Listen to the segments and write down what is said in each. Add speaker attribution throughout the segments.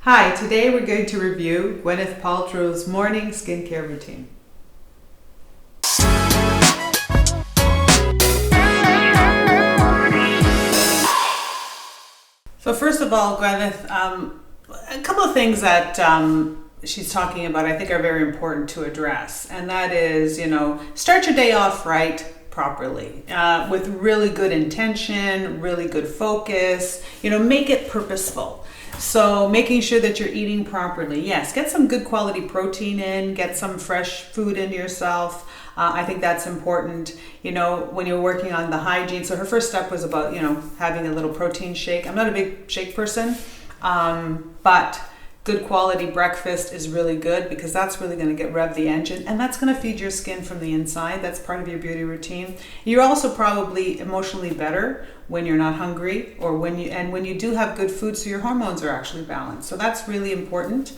Speaker 1: Hi, today we're going to review Gwyneth Paltrow's morning skincare routine. So first of all, Gwyneth, a couple of things that she's talking about I think are very important to address. And that is, start your day off right, properly, with really good intention, really good focus, make it purposeful. So making sure that you're eating properly. Yes, get some good quality protein in, get some fresh food into yourself. I think that's important, when you're working on the hygiene. So her first step was about, having a little protein shake. I'm not a big shake person, but good quality breakfast is really good because that's really going to rev the engine, and that's going to feed your skin from the inside. That's part of your beauty routine. You're also probably emotionally better when you're not hungry, or when you do have good food, so your hormones are actually balanced. So that's really important.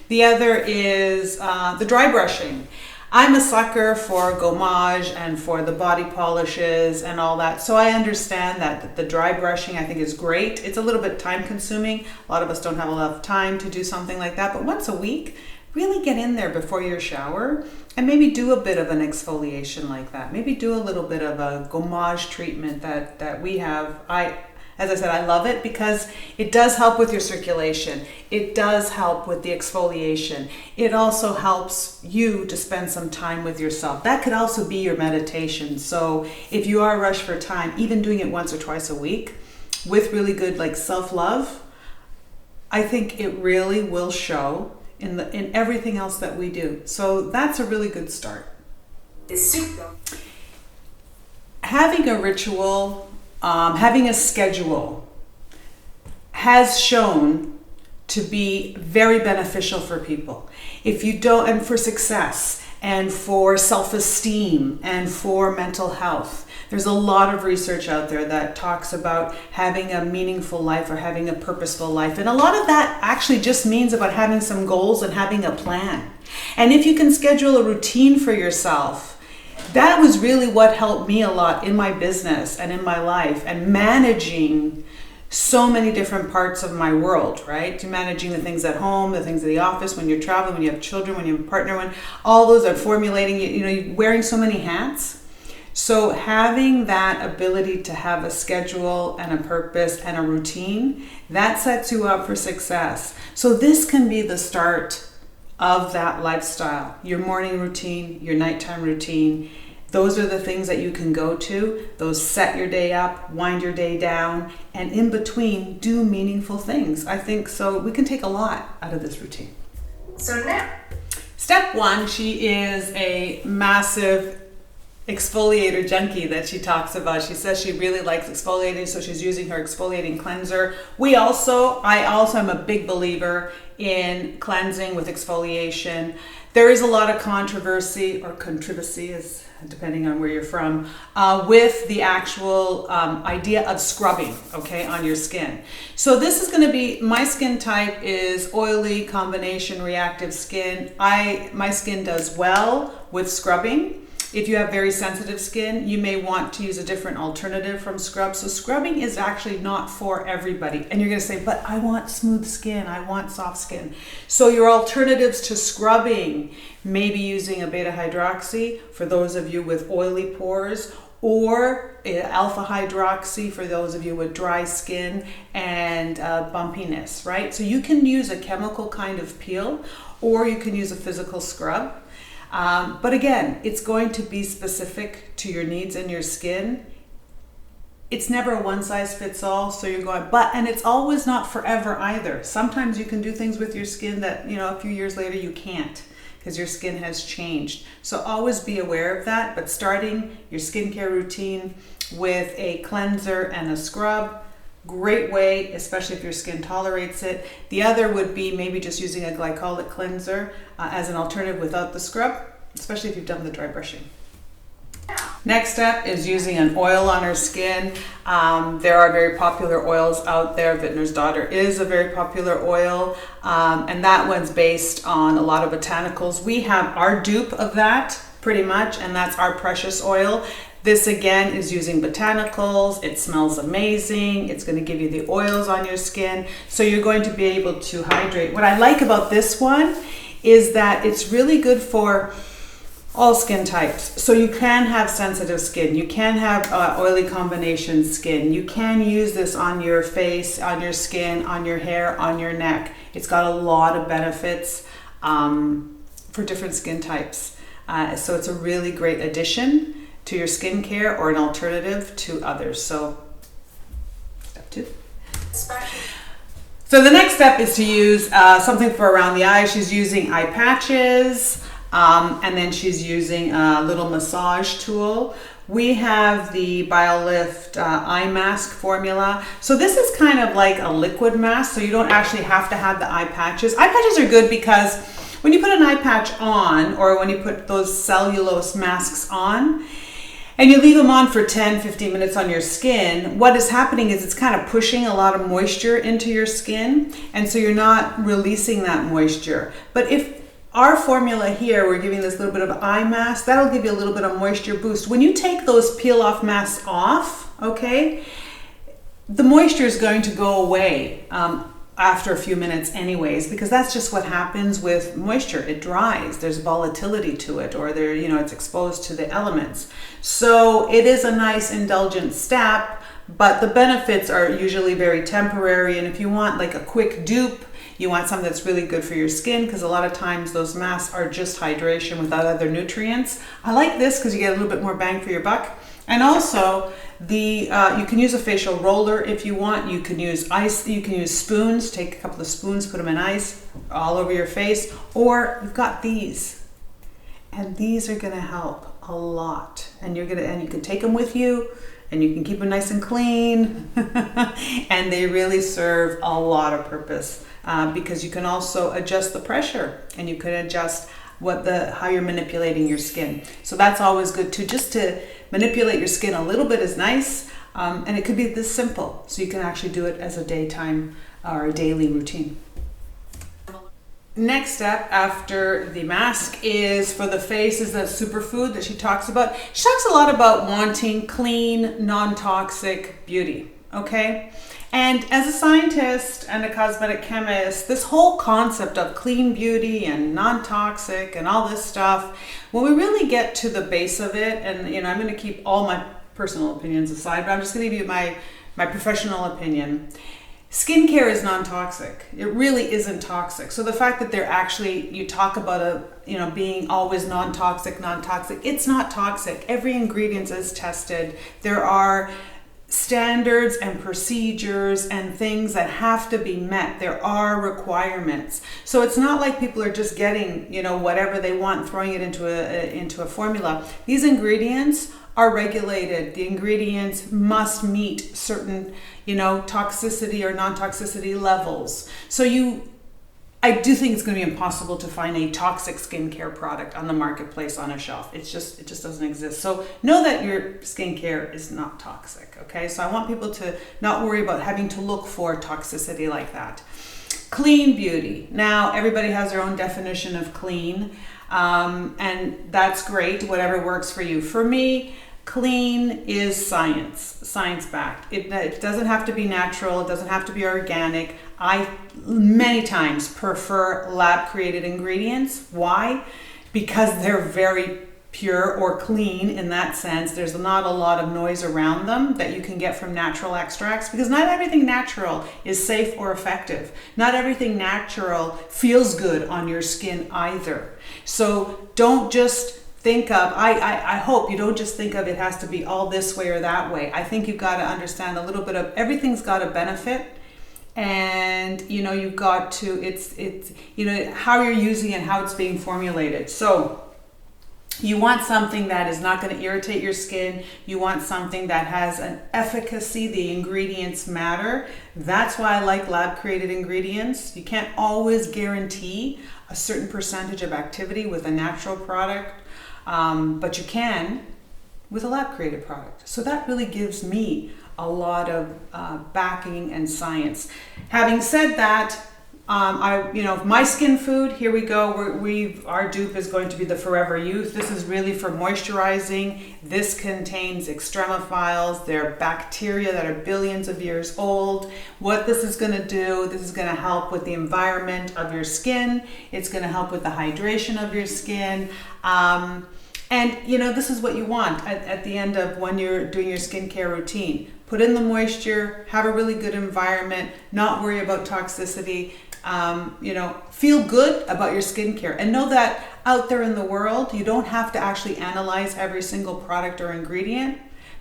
Speaker 1: The other is the dry brushing. I'm a sucker for gommage and for the body polishes and all that. So I understand that the dry brushing I think is great. It's a little bit time consuming. A lot of us don't have a lot of time to do something like that. But once a week, really get in there before your shower and maybe do a bit of an exfoliation like that. Maybe do a little bit of a gommage treatment that we have. As I said, I love it because it does help with your circulation. It does help with the exfoliation. It also helps you to spend some time with yourself. That could also be your meditation. So if you are rushed for time, even doing it once or twice a week with really good self-love, I think it really will show in everything else that we do. So that's a really good start. Having a ritual, having a schedule has shown to be very beneficial for people. If you don't, and for success, and for self-esteem, and for mental health. There's a lot of research out there that talks about having a meaningful life or having a purposeful life. And a lot of that actually just means about having some goals and having a plan. And if you can schedule a routine for yourself, that was really what helped me a lot in my business and in my life and managing so many different parts of my world, right? To managing the things at home, the things at the office, when you're traveling, when you have children, when you have a partner, when all those are formulating, you're wearing so many hats. So having that ability to have a schedule and a purpose and a routine, that sets you up for success. So this can be the start of that lifestyle, your morning routine, your nighttime routine. Those are the things that you can go to. Those set your day up, wind your day down, and in between do meaningful things. I think so we can take a lot out of this routine.
Speaker 2: So now,
Speaker 1: step one, she is a massive exfoliator junkie that she talks about. She says she really likes exfoliating, so she's using her exfoliating cleanser. I also am a big believer in cleansing with exfoliation. There is a lot of controversy, is depending on where you're from, with the actual idea of scrubbing, on your skin. So this is going to be, my skin type is oily combination reactive skin. My skin does well with scrubbing. If you have very sensitive skin, you may want to use a different alternative from scrub. So scrubbing is actually not for everybody. And you're going to say, but I want smooth skin, I want soft skin. So your alternatives to scrubbing may be using a beta hydroxy for those of you with oily pores, or alpha hydroxy for those of you with dry skin and bumpiness, right? So you can use a chemical kind of peel, or you can use a physical scrub. But again, it's going to be specific to your needs and your skin. It's never a one size fits all, so you're going, and it's always not forever either. Sometimes you can do things with your skin that, a few years later you can't because your skin has changed. So always be aware of that, but starting your skincare routine with a cleanser and a scrub, great way, especially if your skin tolerates it. The other would be maybe just using a glycolic cleanser as an alternative without the scrub, especially if you've done the dry brushing. Next step is using an oil on our skin. There are very popular oils out there. Vintner's Daughter is a very popular oil, and that one's based on a lot of botanicals. We have our dupe of that pretty much, and that's our precious oil. This again is using botanicals. It smells amazing. It's going to give you the oils on your skin. So you're going to be able to hydrate. What I like about this one is that it's really good for all skin types. So you can have sensitive skin. You can have oily combination skin. You can use this on your face, on your skin, on your hair, on your neck. It's got a lot of benefits for different skin types. So it's a really great addition to your skincare or an alternative to others. So step 2. So the next step is to use something for around the eye. She's using eye patches, and then she's using a little massage tool. We have the BioLift eye mask formula. So this is kind of like a liquid mask, so you don't actually have to have the eye patches. Eye patches are good because when you put an eye patch on, or when you put those cellulose masks on, and you leave them on for 10-15 minutes on your skin, what is happening is it's kind of pushing a lot of moisture into your skin, and so you're not releasing that moisture. But if our formula here, we're giving this little bit of eye mask, that'll give you a little bit of moisture boost. When you take those peel off masks off, okay, the moisture is going to go away after a few minutes anyways, because that's just what happens with moisture. It dries, there's volatility to it, or it's exposed to the elements. So it is a nice indulgent step, but the benefits are usually very temporary. And if you want like a quick dupe, you want something that's really good for your skin, because a lot of times those masks are just hydration without other nutrients. I like this because you get a little bit more bang for your buck. And also you can use a facial roller if you want. You can use ice, you can use spoons, take a couple of spoons, put them in ice all over your face, or you've got these. And these are gonna help a lot. And you can take them with you, and you can keep them nice and clean. And they really serve a lot of purpose because you can also adjust the pressure, and you can adjust how you're manipulating your skin. So that's always good too. Just to manipulate your skin a little bit is nice, and it could be this simple. So you can actually do it as a daytime or a daily routine. Next step after the mask is for the face is that superfood that she talks about. She talks a lot about wanting clean, non-toxic beauty, okay? And as a scientist and a cosmetic chemist, this whole concept of clean beauty and non-toxic and all this stuff, when we really get to the base of it, and I'm going to keep all my personal opinions aside, but I'm just going to give you my professional opinion. Skincare is non-toxic. It really isn't toxic. So the fact that you talk about being always non-toxic, it's not toxic. Every ingredient is tested. There are standards and procedures and things that have to be met. There are requirements. So it's not like people are just getting, whatever they want, throwing it into a formula. These ingredients are regulated. The ingredients must meet certain, toxicity or non-toxicity levels. So I do think it's going to be impossible to find a toxic skincare product on the marketplace on a shelf. It just doesn't exist. So know that your skincare is not toxic, okay? So I want people to not worry about having to look for toxicity like that. Clean beauty. Now, everybody has their own definition of clean, and that's great, whatever works for you. For me, clean is science-backed. It doesn't have to be natural. It doesn't have to be organic. I many times prefer lab-created ingredients. Why? Because they're very pure or clean in that sense. There's not a lot of noise around them that you can get from natural extracts, because not everything natural is safe or effective. Not everything natural feels good on your skin either. So don't just think of, I hope you don't just think of it has to be all this way or that way. I think you've got to understand a little bit of everything's got a benefit, and you've got to, it's how you're using it, how it's being formulated. So you want something that is not going to irritate your skin. You want something that has an efficacy. The ingredients matter. That's why I like lab-created ingredients. You can't always guarantee a certain percentage of activity with a natural product, but you can with a lab-created product. So that really gives me a lot of backing and science. Having said that, My skin food, here we go. Our dupe is going to be the Forever Youth. This is really for moisturizing. This contains extremophiles. They're bacteria that are billions of years old. What this is going to do, this is going to help with the environment of your skin. It's going to help with the hydration of your skin. This is what you want at the end of when you're doing your skincare routine. Put in the moisture, have a really good environment, not worry about toxicity. Feel good about your skincare, and know that out there in the world, you don't have to actually analyze every single product or ingredient,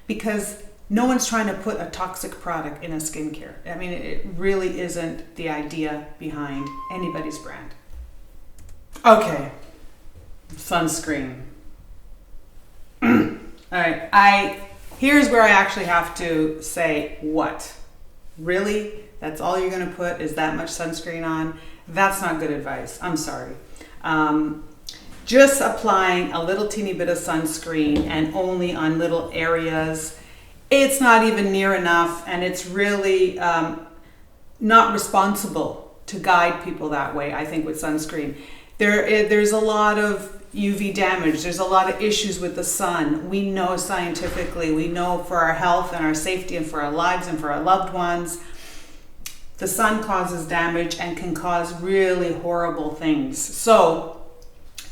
Speaker 1: because no one's trying to put a toxic product in a skincare. I mean, it really isn't the idea behind anybody's brand. Okay, sunscreen. All right, here's where I actually have to say, what? Really? That's all you're going to put is that much sunscreen on? That's not good advice. I'm sorry. Just applying a little teeny bit of sunscreen and only on little areas, it's not even near enough, and it's really not responsible to guide people that way, I think, with sunscreen. There's a lot of UV damage. There's a lot of issues with the sun. We know scientifically, we know for our health and our safety and for our lives and for our loved ones, the sun causes damage and can cause really horrible things. So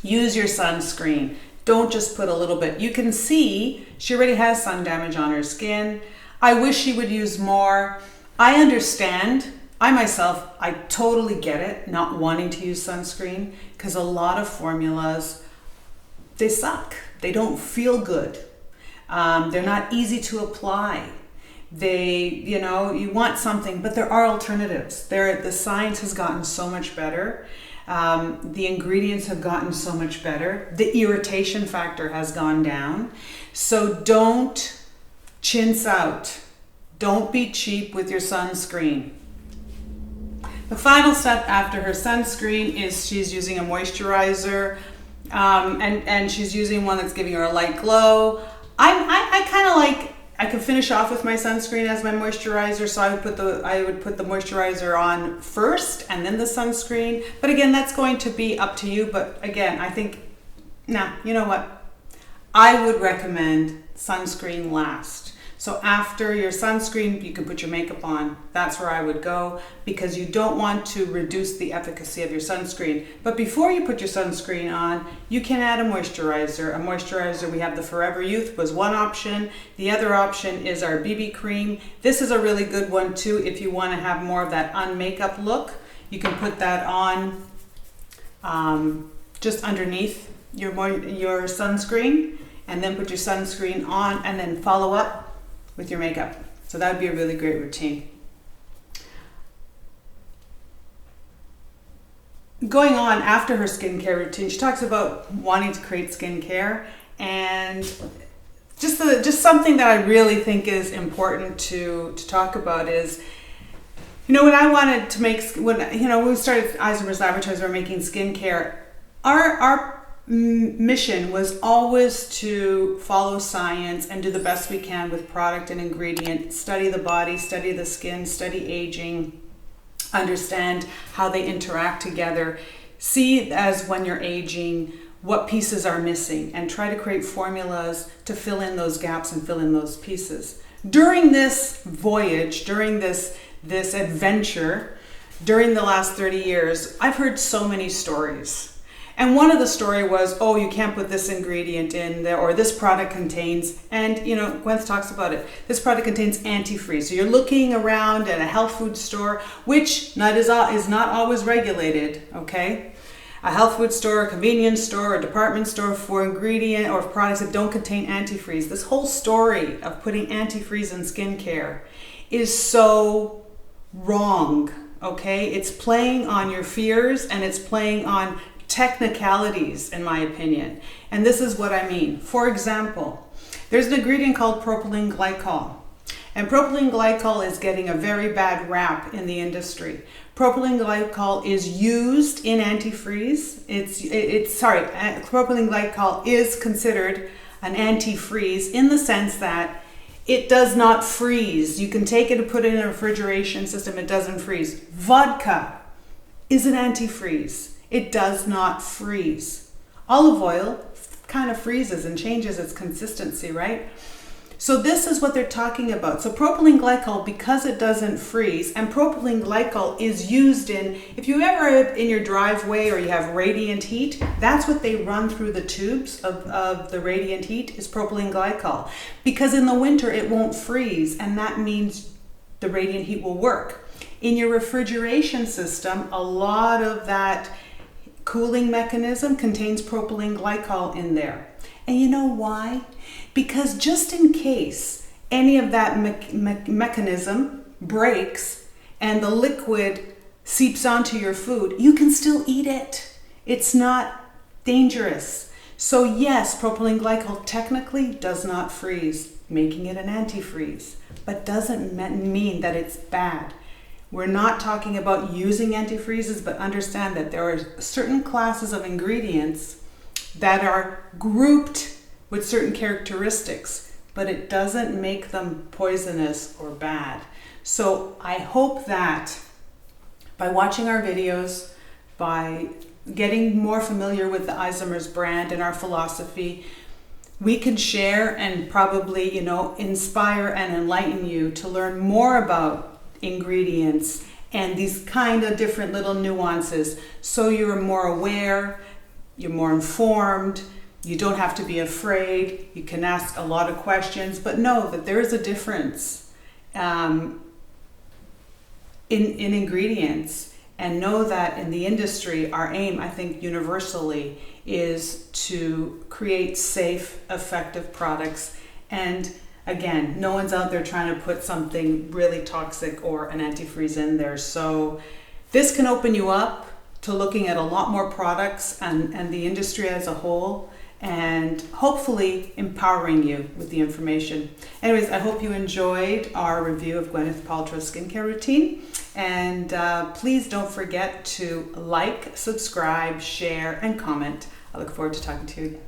Speaker 1: use your sunscreen. Don't just put a little bit. You can see she already has sun damage on her skin. I wish she would use more. I understand. I totally get it, not wanting to use sunscreen, because a lot of formulas, they suck. They don't feel good. They're not easy to apply. You want something, but there are alternatives. The science has gotten so much better. The ingredients have gotten so much better. The irritation factor has gone down. So don't chintz out. Don't be cheap with your sunscreen. The final step after her sunscreen is she's using a moisturizer, and she's using one that's giving her a light glow. I could finish off with my sunscreen as my moisturizer, so I would put the moisturizer on first and then the sunscreen. But again, that's going to be up to you. But again, I think, you know what? I would recommend sunscreen last. So after your sunscreen, you can put your makeup on. That's where I would go, because you don't want to reduce the efficacy of your sunscreen. But before you put your sunscreen on, you can add a moisturizer. A moisturizer, we have the Forever Youth was one option. The other option is our BB cream. This is a really good one too if you want to have more of that unmakeup look. You can put that on just underneath your sunscreen, and then put your sunscreen on, and then follow up with your makeup. So that would be a really great routine. Going on after her skincare routine, she talks about wanting to create skincare, and just something that I really think is important to talk about is, when I wanted to when we started Isomers Laboratories, we were making skincare. Our mission was always to follow science and do the best we can with product and ingredient, study the body, study the skin, study aging, understand how they interact together, see as when you're aging what pieces are missing, and try to create formulas to fill in those gaps and fill in those pieces. During this voyage, during this adventure, during the last 30 years, I've heard so many stories. And one of the story was, oh, you can't put this ingredient in there, or this product contains, and Gwyneth talks about it, this product contains antifreeze. So you're looking around at a health food store, which is not always regulated, okay? A health food store, a convenience store, a department store for ingredient or products that don't contain antifreeze. This whole story of putting antifreeze in skincare is so wrong, okay? It's playing on your fears, and it's playing on technicalities, in my opinion. And this is what I mean. For example, there's an ingredient called propylene glycol. And propylene glycol is getting a very bad rap in the industry. Propylene glycol is used in antifreeze. Propylene glycol is considered an antifreeze in the sense that it does not freeze. You can take it and put it in a refrigeration system, it doesn't freeze. Vodka is an antifreeze. It does not freeze. Olive oil kind of freezes and changes its consistency, right? So this is what they're talking about. So propylene glycol, because it doesn't freeze, and propylene glycol is used in, if you ever in your driveway or you have radiant heat, that's what they run through the tubes of the radiant heat is propylene glycol. Because in the winter it won't freeze, and that means the radiant heat will work. In your refrigeration system, a lot of that cooling mechanism contains propylene glycol in there. And you know why? Because just in case any of that mechanism breaks and the liquid seeps onto your food, you can still eat it. It's not dangerous. So yes, propylene glycol technically does not freeze, making it an antifreeze, but doesn't mean that it's bad. We're not talking about using antifreezes, but understand that there are certain classes of ingredients that are grouped with certain characteristics, but it doesn't make them poisonous or bad. So I hope that by watching our videos, by getting more familiar with the Isomers brand and our philosophy, we can share and probably, inspire and enlighten you to learn more about ingredients and these kind of different little nuances, so you're more aware, you're more informed, you don't have to be afraid, you can ask a lot of questions, but know that there is a difference in ingredients, and know that in the industry, our aim, I think universally, is to create safe, effective products. And again, no one's out there trying to put something really toxic or an antifreeze in there. So this can open you up to looking at a lot more products and the industry as a whole, and hopefully empowering you with the information. Anyways, I hope you enjoyed our review of Gwyneth Paltrow's skincare routine. And please don't forget to like, subscribe, share, and comment. I look forward to talking to you again.